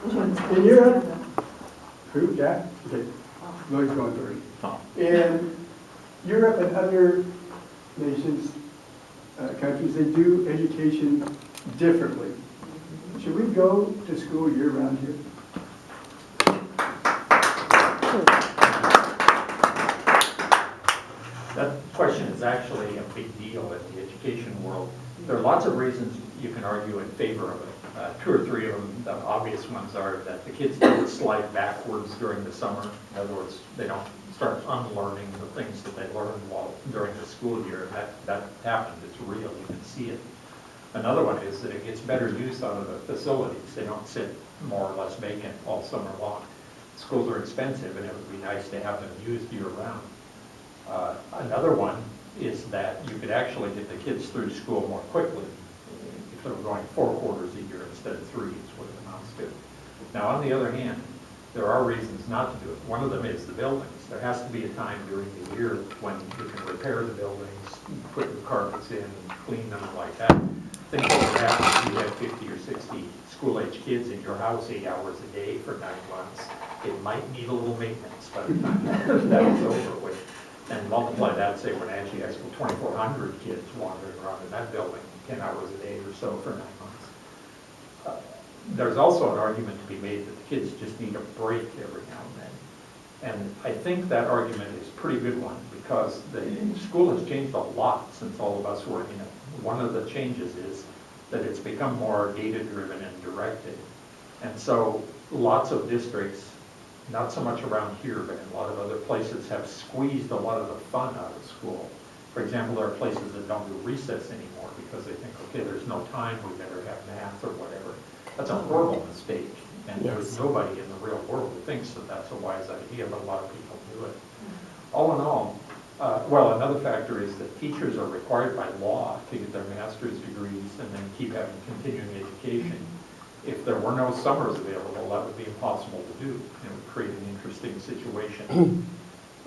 In Europe, who, Jack? Okay, Lloyd's going first. In Europe and other nations, countries, they do education differently. Should we go to school year-round here? That question is actually a big deal in the education world. There are lots of reasons you can argue in favor of it. Two or three of them, the obvious ones are that the kids don't slide backwards during the summer. In other words, they don't start unlearning the things that they learned during the school year. That happens, it's real, you can see it. Another one is that it gets better use out of the facilities. They don't sit more or less vacant all summer long. Schools are expensive and it would be nice to have them used year round. Another one is that you could actually get the kids through school more quickly if they were going 4 quarters a year instead of 3 is what it amounts to. Now, on the other hand, there are reasons not to do it. One of them is the buildings. There has to be a time during the year when you can repair the buildings, put new carpets in, clean them like that. Think what would happen if you had 50 or 60 school-age kids in your house 8 hours a day for 9 months. It might need a little maintenance by the time that is over with. And multiply that, say, when Angie has 2,400 kids wandering around in that building 10 hours a day or so for 9 months. There's also an argument to be made that the kids just need a break every now and then. And I think that argument is a pretty good one because the school has changed a lot since all of us were in it. One of the changes is that it's become more data-driven and directed. And so lots of districts, not so much around here, but in a lot of other places, have squeezed a lot of the fun out of school. For example, there are places that don't do recess anymore because they think, okay, there's no time, we better have math or whatever. That's a horrible mistake, and there's nobody in the real world who thinks that that's a wise idea, but a lot of people do it. All in all, well, another factor is that teachers are required by law to get their master's degrees and then keep having continuing education. If there were no summers available, that would be impossible to do. It would create an interesting situation.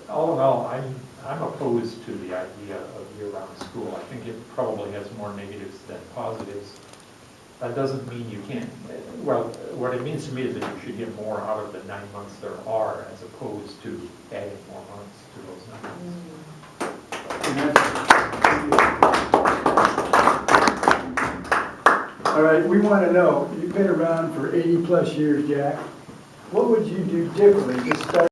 All in all, I'm opposed to the idea of year-round school. I think it probably has more negatives than positives. That doesn't mean you can't. Well, what it means to me is that you should get more out of the 9 months there are as opposed to adding more months to those 9 months. All right, we want to know, you've been around for 80 plus years, Jack. What would you do differently to start